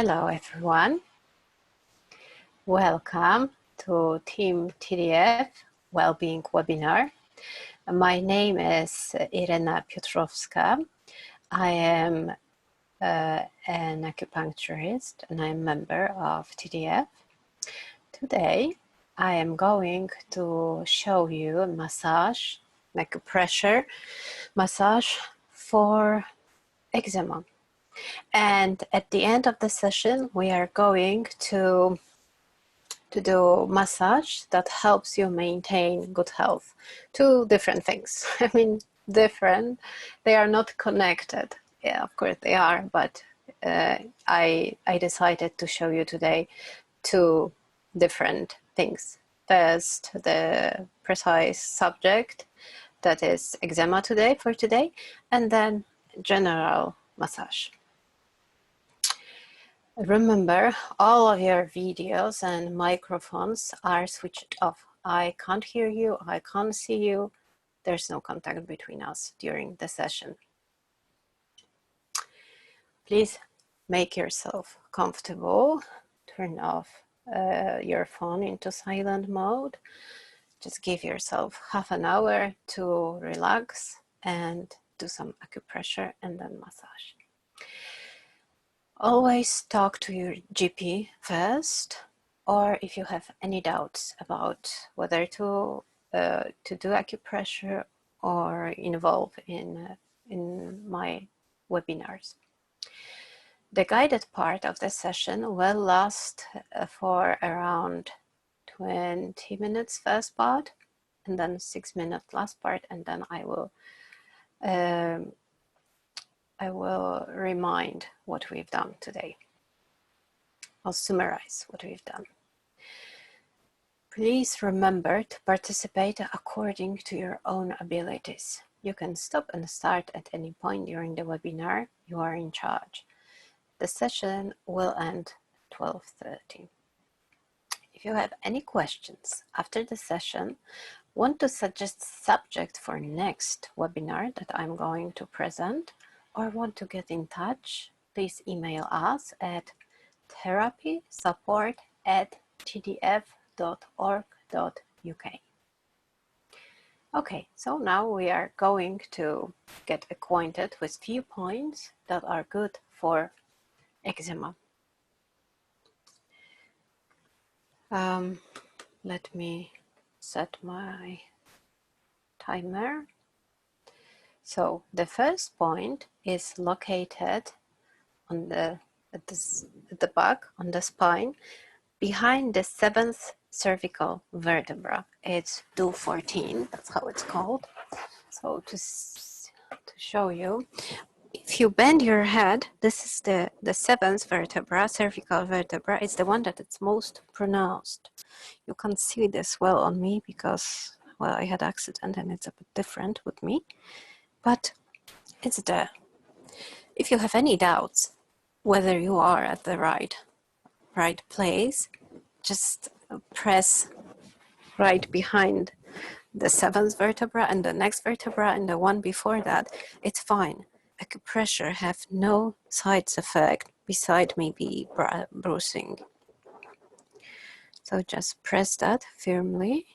Hello everyone, welcome to Team TDF Wellbeing Webinar. My name is Irena. I am an acupuncturist and I'm a member of TDF. Today I am going to show you a massage, acupressure massage for eczema. And at the end of the session, we are going to do massage that helps you maintain good health. Two different things. I mean, different. They are not connected. Yeah, of course they are, but I decided to show you today two different things. First, the precise subject that is eczema for today, and then general massage. Remember, all of your videos and microphones are switched off. I can't hear you, I can't see you. There's no contact between us during the session. Please make yourself comfortable. Turn off your phone into silent mode. Just give yourself half an hour to relax and do some acupressure and then massage. Always talk to your GP first, or if you have any doubts about whether to do acupressure or involve in my webinars. The guided part of the session will last for around 20 minutes first part, and then 6 minutes last part, and then I will remind what we've done today. I'll summarize what we've done. Please remember to participate according to your own abilities. You can stop and start at any point during the webinar. You are in charge. The session will end at 12:30. If you have any questions after the session, want to suggest subject for next webinar that I'm going to present, or want to get in touch, please email us at therapysupport@tdf.org.uk. Okay, so now we are going to get acquainted with few points that are good for eczema. Let me set my timer. So the first point is located on at the back, on the spine, behind the 7th cervical vertebra. It's 214, that's how it's called. So to show you, if you bend your head, this is the 7th vertebra, cervical vertebra. It's the one that it's most pronounced. You can't see this well on me because, well, I had accident and it's a bit different with me. But it's there. If you have any doubts whether you are at the right place, just press right behind the 7th vertebra and the next vertebra and the one before that. It's fine. Acupressure have no side effect beside maybe bruising. So just press that firmly.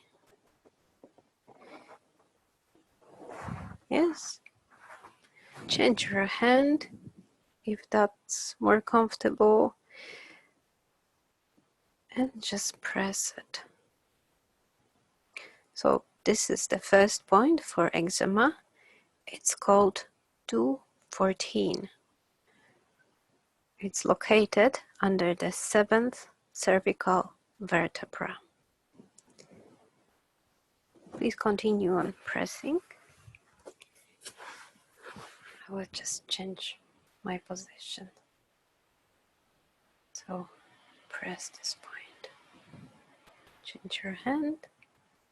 Yes. Change your hand if that's more comfortable, and just press it. So this is the first point for eczema. It's called 214. It's located under the 7th cervical vertebra. Please continue on pressing. I will just change my position. So press this point. Change your hand,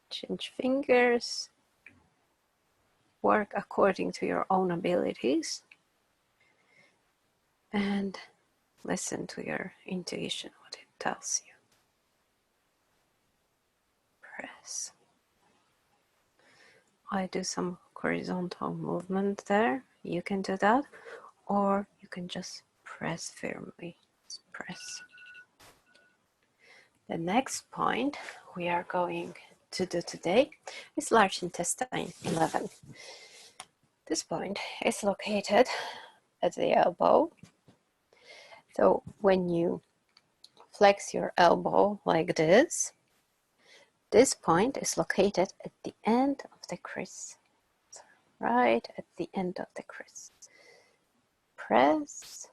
change fingers. Work according to your own abilities. And listen to your intuition, what it tells you. Press. I do some horizontal movement there. You can do that, or you can just press firmly. Just press. The next point we are going to do today is large intestine 11. This point is located at the elbow. So when you flex your elbow like this point is located at the end of the crease, right at the end of the crease. Press.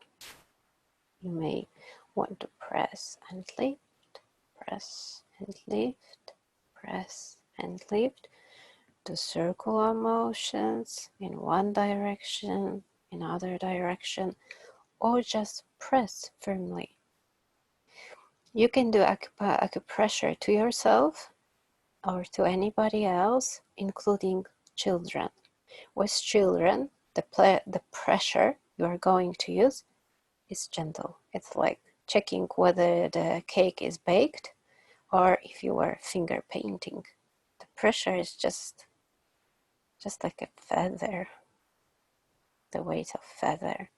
You may want to press and lift, press and lift, press and lift. Do circular motions in one direction, in other direction, or just press firmly. You can do acupressure to yourself or to anybody else, including children. With children, the pressure you are going to use is gentle. It's like checking whether the cake is baked or if you were finger painting. The pressure is just like a feather, the weight of feather,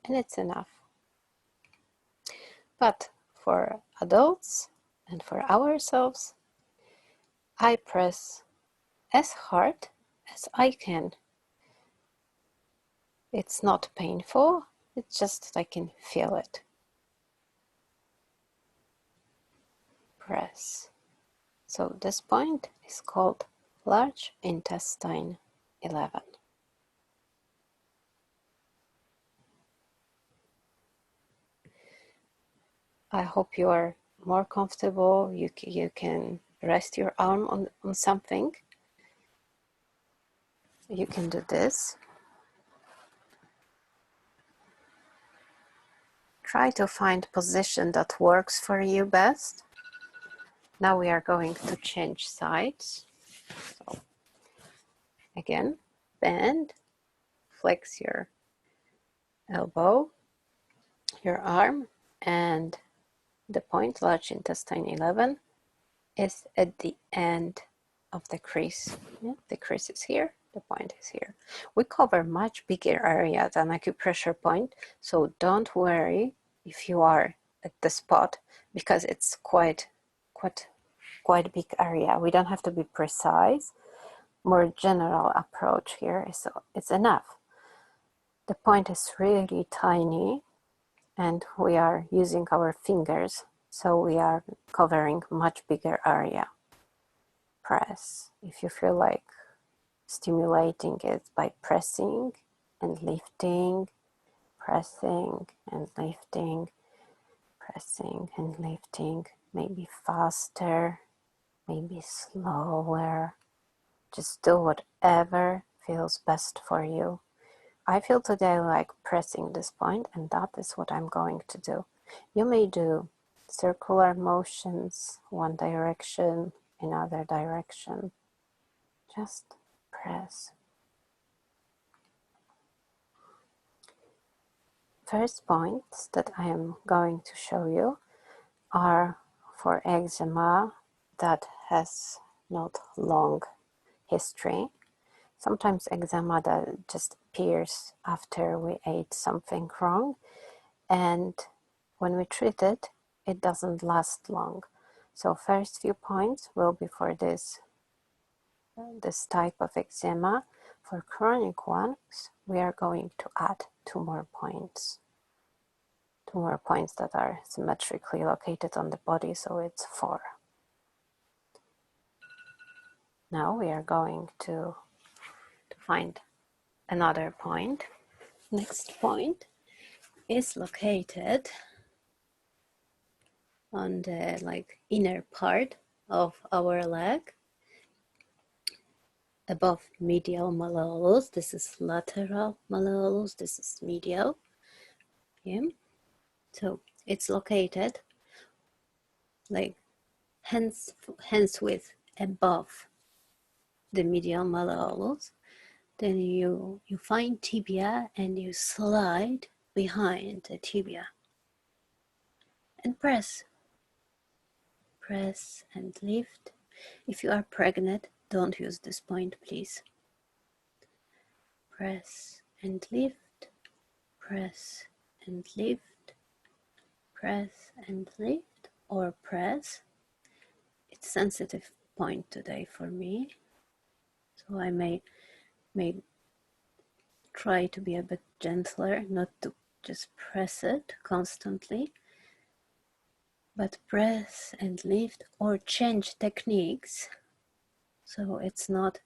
and it's enough. But for adults and for ourselves, I press as hard as I can. It's not painful, it's just I can feel it. Press. So this point is called large intestine 11. I hope you are more comfortable. You can rest your arm on something. You can do this. Try to find position that works for you best. Now we are going to change sides. So again, bend, flex your elbow, your arm, and the point, large intestine 11, is at the end of the crease. Yeah, the crease is here, the point is here. We cover much bigger area than acupressure point, so don't worry if you are at the spot, because it's quite big area. We don't have to be precise. More general approach here is it's enough. The point is really tiny and we are using our fingers, so we are covering much bigger area. Press. If you feel like stimulating it by pressing and lifting, pressing and lifting, pressing and lifting, maybe faster, maybe slower. Just do whatever feels best for you. I feel today like pressing this point, and that is what I'm going to do. You may do circular motions, one direction, another direction. Just press. First points that I am going to show you are for eczema that has not long history. Sometimes eczema that just appears after we ate something wrong, and when we treat it, it doesn't last long. So first few points will be for this type of eczema. For chronic ones, we are going to add two more points that are symmetrically located on the body, so it's 4. Now we are going to find another point. Next point is located on the inner part of our leg, above medial malleolus. This is lateral malleolus, this is medial. Yeah. So it's located like hands width above the medial malleolus. Then you find tibia and you slide behind the tibia and press and lift. If you are pregnant, don't use this point, please. Press and lift, press and lift, press and lift, or press. It's sensitive point today for me, so I may try to be a bit gentler, not to just press it constantly, but press and lift, or change techniques so it's not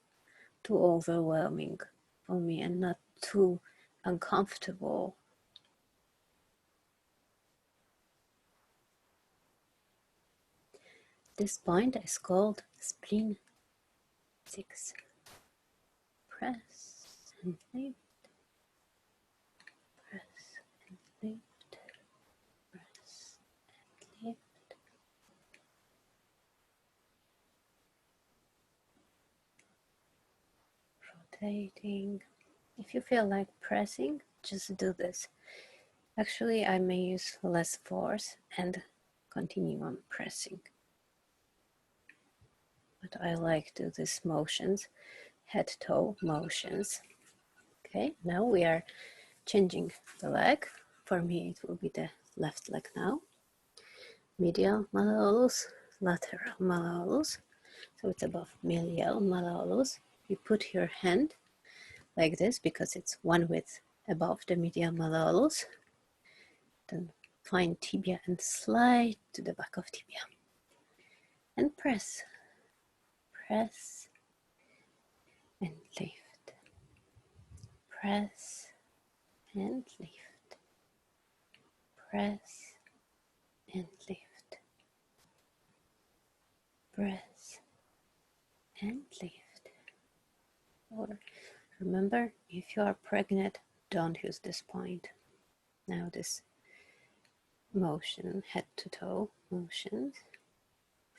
too overwhelming for me and not too uncomfortable. This point is called spleen 6. Press and lift, press and lift, press and lift. Rotating. If you feel like pressing, just do this. Actually, I may use less force and continue on pressing. But I like to do these motions, head-toe motions. Okay, now we are changing the leg. For me, it will be the left leg now. Medial malleolus, lateral malleolus. So it's above medial malleolus. You put your hand like this because it's one width above the medial malleolus. Then find tibia and slide to the back of tibia. And press, press, and lift. Press and lift. Press and lift. Press and lift. Or remember, if you are pregnant, don't use this point. Now this motion, head to toe motions,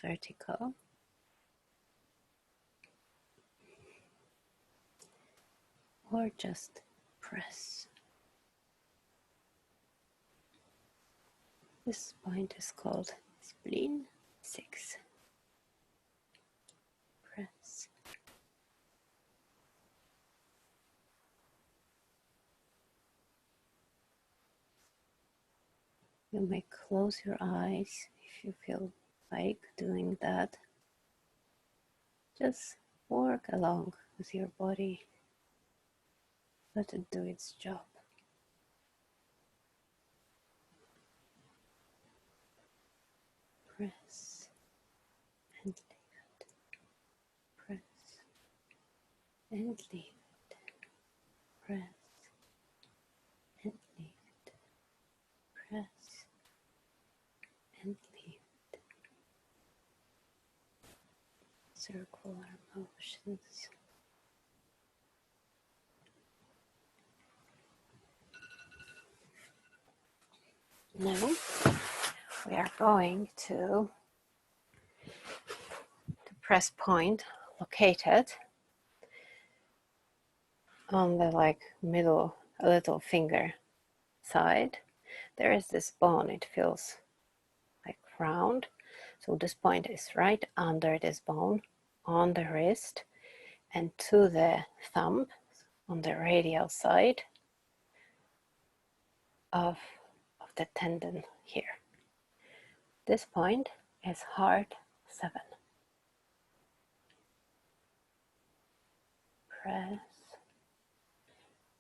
vertical. Or just press. This point is called spleen 6. Press. You may close your eyes if you feel like doing that. Just work along with your body. Let it do its job. Press and lift. Press and lift. Press and lift. Press and lift. Circular motions. Now we are going to the press point located on the middle little finger side. There is this bone, it feels like round. So this point is right under this bone on the wrist and to the thumb on the radial side of the tendon here. This point is heart 7. Press.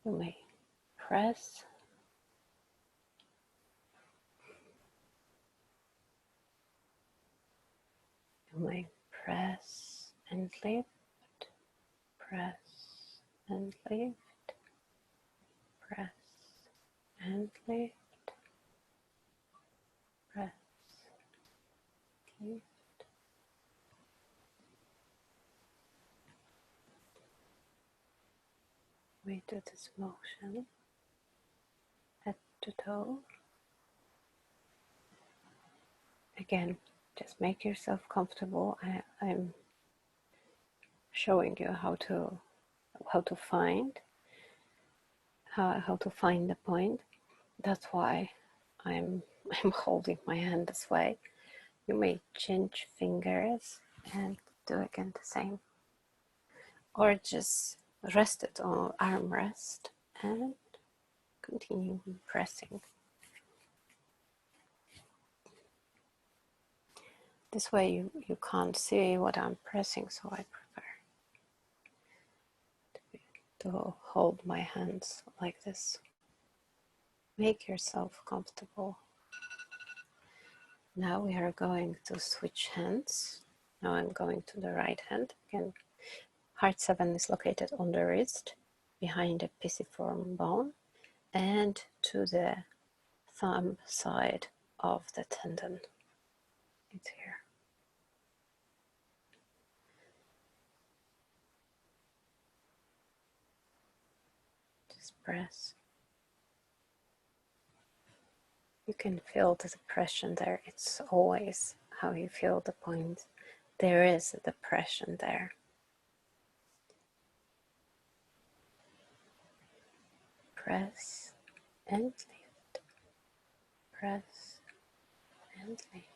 You may press. You may press and lift. Press and lift. Press and lift. Press, lift. We do this motion head to toe. Again, just make yourself comfortable. I'm showing you how to find the point. That's why I'm holding my hand this way. You may change fingers and do again the same, or just rest it on armrest and continue pressing. This way you can't see what I'm pressing, so I prefer to hold my hands like this. Make yourself comfortable. Now we are going to switch hands. Now I'm going to the right hand. Again, heart 7 is located on the wrist, behind the pisiform bone, and to the thumb side of the tendon. It's here. Just press. You can feel the depression there. It's always how you feel the point. There is a depression there. Press and lift. Press and lift.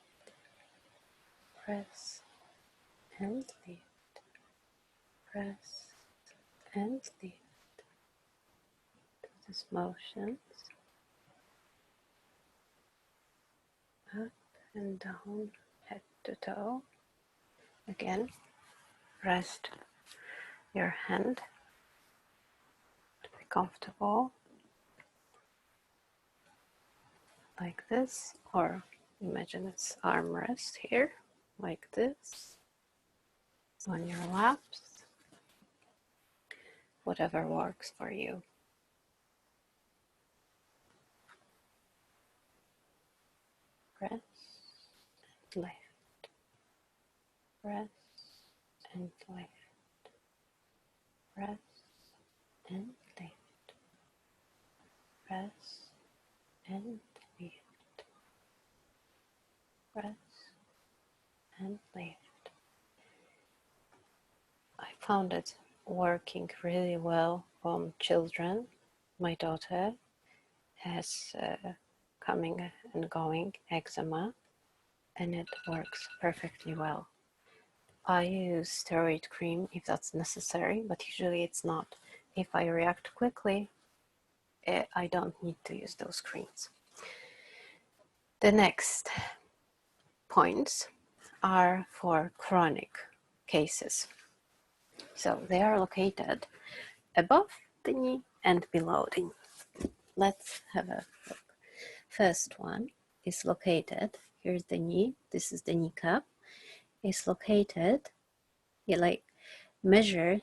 Press and lift. Press and lift. Do these motions up and down, head to toe. Again, rest your hand to be comfortable, like this, or imagine it's armrest here, like this, on your laps, whatever works for you. Press and lift, press and lift, press and lift, press and lift, press and lift. I found it working really well on children. My daughter has coming and going eczema, and it works perfectly well. I use steroid cream if that's necessary, but usually it's not. If I react quickly, I don't need to use those creams. The next points are for chronic cases. So they are located above the knee and below the knee. Let's have a look. First one is located, here's the knee, this is the kneecap, is located, you like measure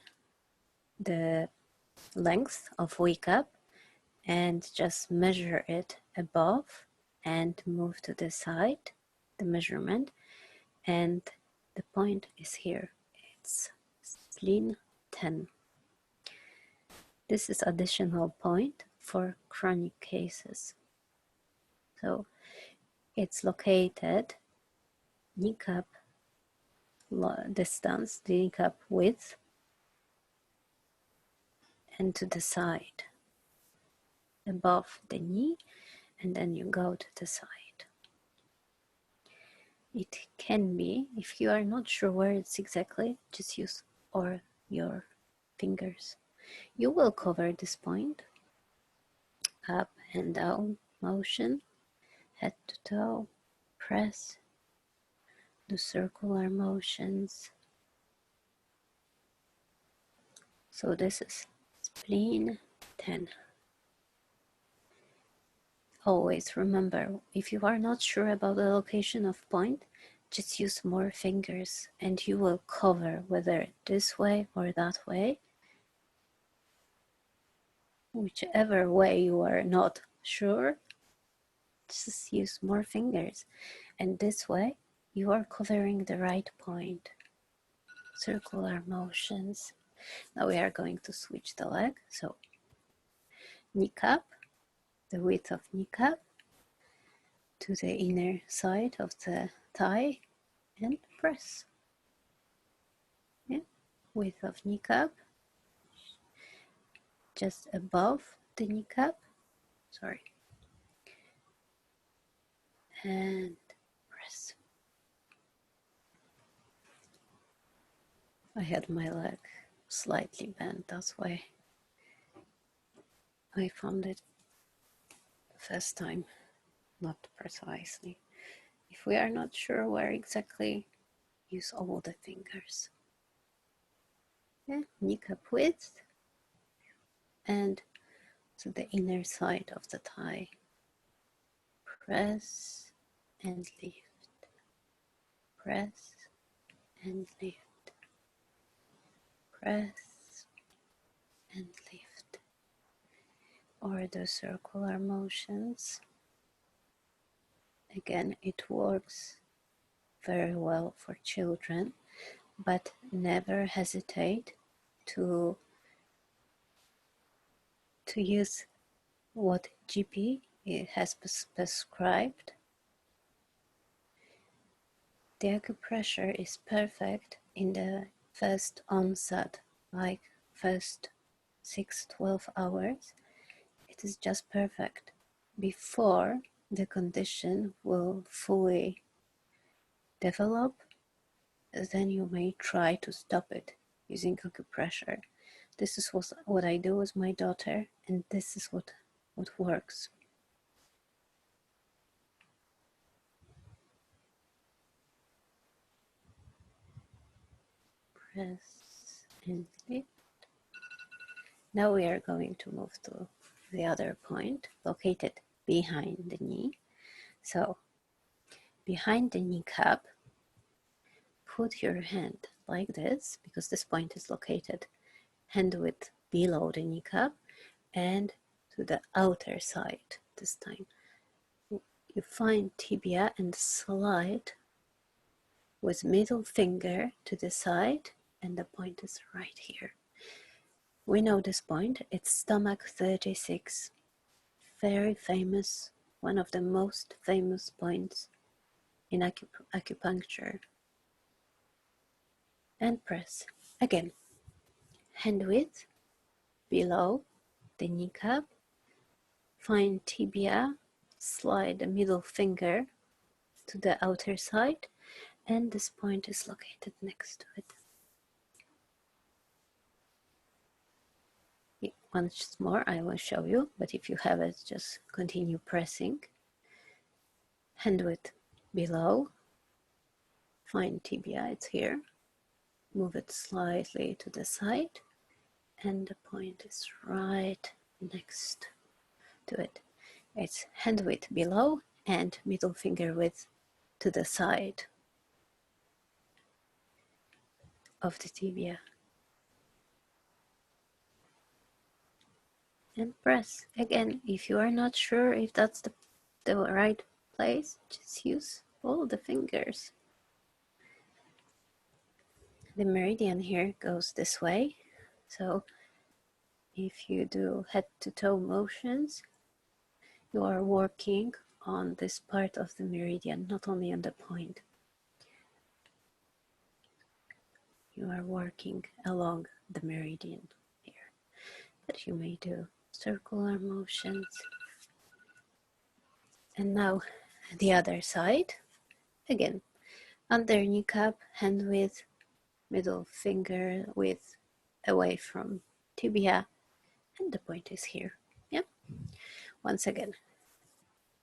the length of kneecap and just measure it above and move to the side, the measurement, and the point is here, it's spleen 10. This is additional point for chronic cases. So it's located kneecap distance, the kneecap width, and to the side, above the knee, and then you go to the side. It can be, if you are not sure where it's exactly, just use or your fingers. You will cover this point, up and down motion, head to toe, press, do circular motions. So this is spleen 10. Always remember, if you are not sure about the location of point, just use more fingers and you will cover whether this way or that way. Whichever way you are not sure, just use more fingers. And this way, you are covering the right point. Circular motions. Now we are going to switch the leg. So kneecap, the width of kneecap, to the inner side of the thigh and press. Yeah. Width of kneecap, just above the kneecap, sorry, and press. I had my leg slightly bent, that's why I found it first time not precisely. If we are not sure where exactly, use all the fingers. Yeah, kneecap width and to the inner side of the thigh. Press and lift. Press and lift. Press and lift. Or the circular motions. Again, it works very well for children, but never hesitate to use what GP has prescribed. The acupressure is perfect in the first onset, like first 6-12 hours. It is just perfect. Before the condition will fully develop, then you may try to stop it using acupressure. This is what I do with my daughter, and this is what works. Press and lift. Now we are going to move to the other point, located behind the knee. So, behind the kneecap, put your hand like this, because this point is located hand width below the kneecap, and to the outer side this time. You find tibia and slide with middle finger to the side, and the point is right here. We know this point, it's stomach 36, very famous, one of the most famous points in acupuncture. And press again, hand width below the kneecap, find tibia, slide the middle finger to the outer side, and this point is located next to it. Once more I will show you, but if you have it, just continue pressing. Hand width below, find tibia, it's here, move it slightly to the side, and the point is right next to it. It's hand width below and middle finger width to the side of the tibia. And press again. If you are not sure if that's the right place, just use all the fingers. The meridian here goes this way, so if you do head to toe motions, you are working on this part of the meridian, not only on the point. You are working along the meridian here, but you may do circular motions. And now the other side, again, under kneecap, hand width, middle finger width away from tibia, and the point is here. Yeah. Once again,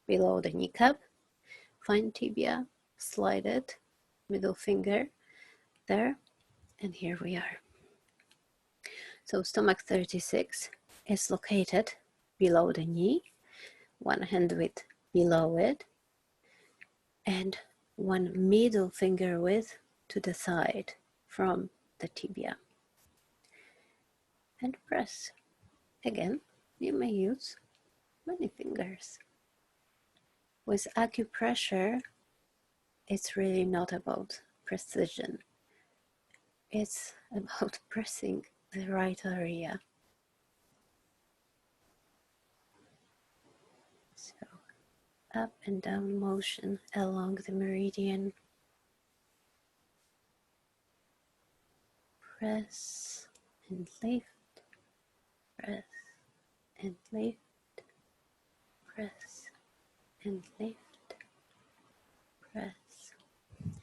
below the kneecap, find tibia, slide it, middle finger there, and here we are. So stomach 36 is located below the knee, one hand width below it, and one middle finger width to the side from the tibia. And press. Again, you may use many fingers. With acupressure, it's really not about precision. It's about pressing the right area. So, up and down motion along the meridian. Press and lift, press and lift, press and lift, press and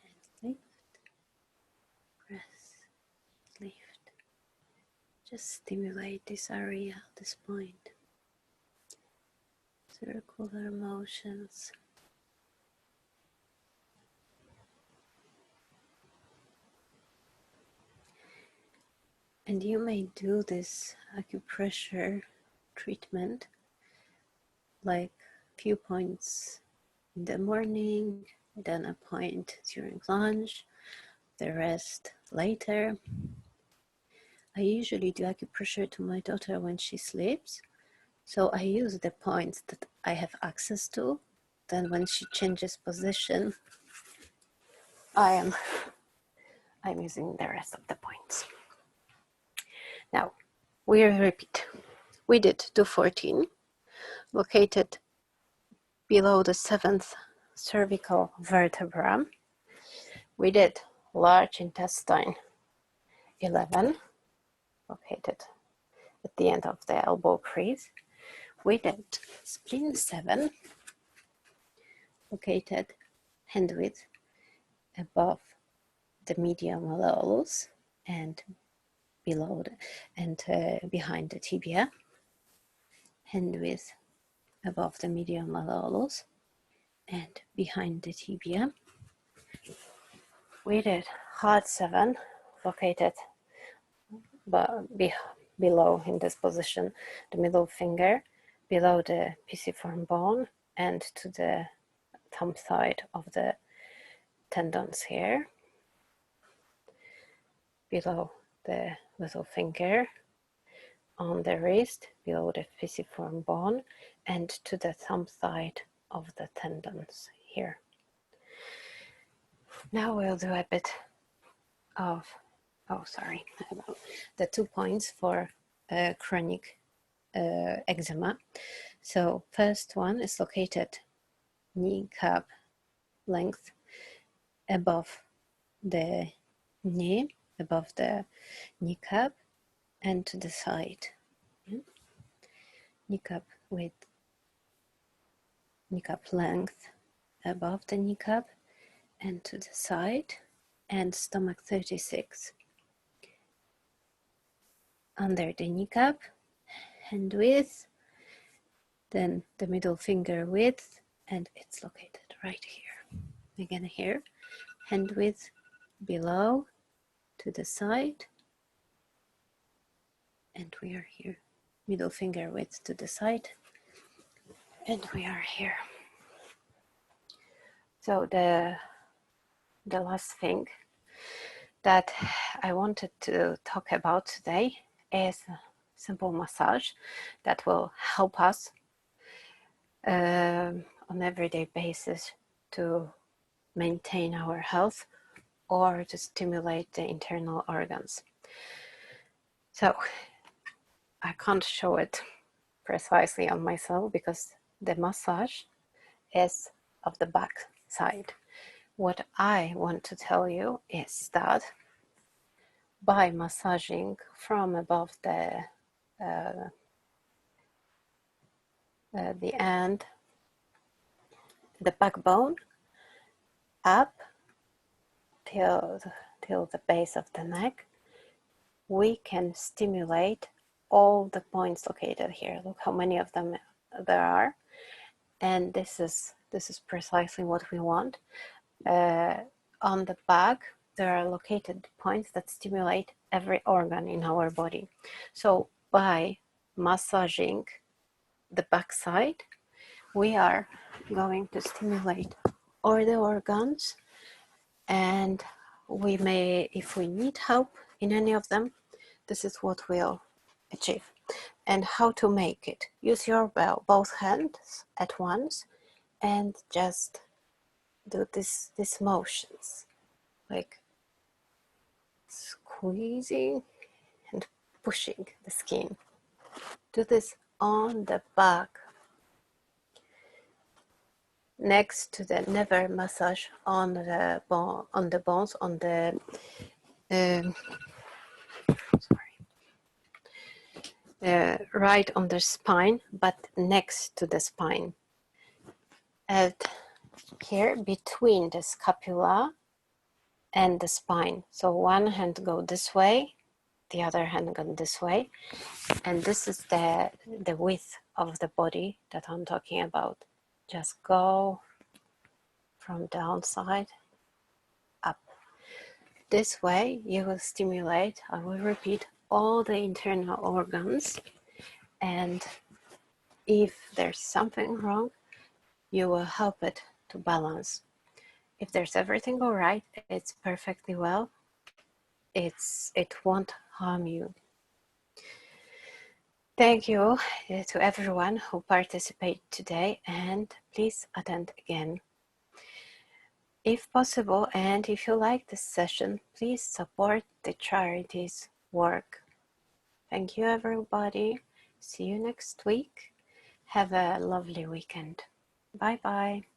lift, press, lift. Just stimulate this area, this point. Circular motions. And you may do this acupressure treatment like few points in the morning, then a point during lunch, the rest later. I usually do acupressure to my daughter when she sleeps, so I use the points that I have access to. Then when she changes position, I'm using the rest of the points. Now, we repeat. We did 214, located below the 7th cervical vertebra. We did large intestine 11, located at the end of the elbow crease. We did spleen 7, located hand width above the medial malleolus and below and behind the tibia, hand width above the medial malleolus and behind the tibia. We did heart 7, located below in this position, the middle finger, below the pisiform bone and to the thumb side of the tendons here, below the little finger, on the wrist, below the pisiform bone, and to the thumb side of the tendons here. Now we'll do a bit of, the 2 points for chronic eczema. So first one is located kneecap length above the knee, above the kneecap and to the side. Kneecap with kneecap length above the kneecap and to the side, and stomach 36. Under the kneecap, hand width, then the middle finger width, and it's located right here. Again here, hand width below to the side, and we are here. Middle finger width to the side, and we are here. So the last thing that I wanted to talk about today is a simple massage that will help us on everyday basis to maintain our health or to stimulate the internal organs. So I can't show it precisely on myself because the massage is of the back side. What I want to tell you is that by massaging from above the end, the backbone, up till the base of the neck, we can stimulate all the points located here. Look how many of them there are, and this is precisely what we want. On the back, there are located points that stimulate every organ in our body. So by massaging the back side, we are going to stimulate all the organs, and we may, if we need help in any of them, this is what we'll achieve. And how to make it: use your both hands at once and just do these motions, like squeezing and pushing the skin. Do this on the back, next to the never massage on the bones, on the right on the spine, but next to the spine, and here between the scapula and the spine. So one hand go this way, the other hand go this way, and this is the width of the body that I'm talking about. Just go from downside up. This way you will stimulate, I will repeat, all the internal organs, and if there's something wrong, you will help it to balance. If there's everything all right, it's perfectly well, it won't harm you. Thank you to everyone who participated today, and please attend again. If possible, and if you like this session, please support the charity's work. Thank you, everybody. See you next week. Have a lovely weekend. Bye-bye.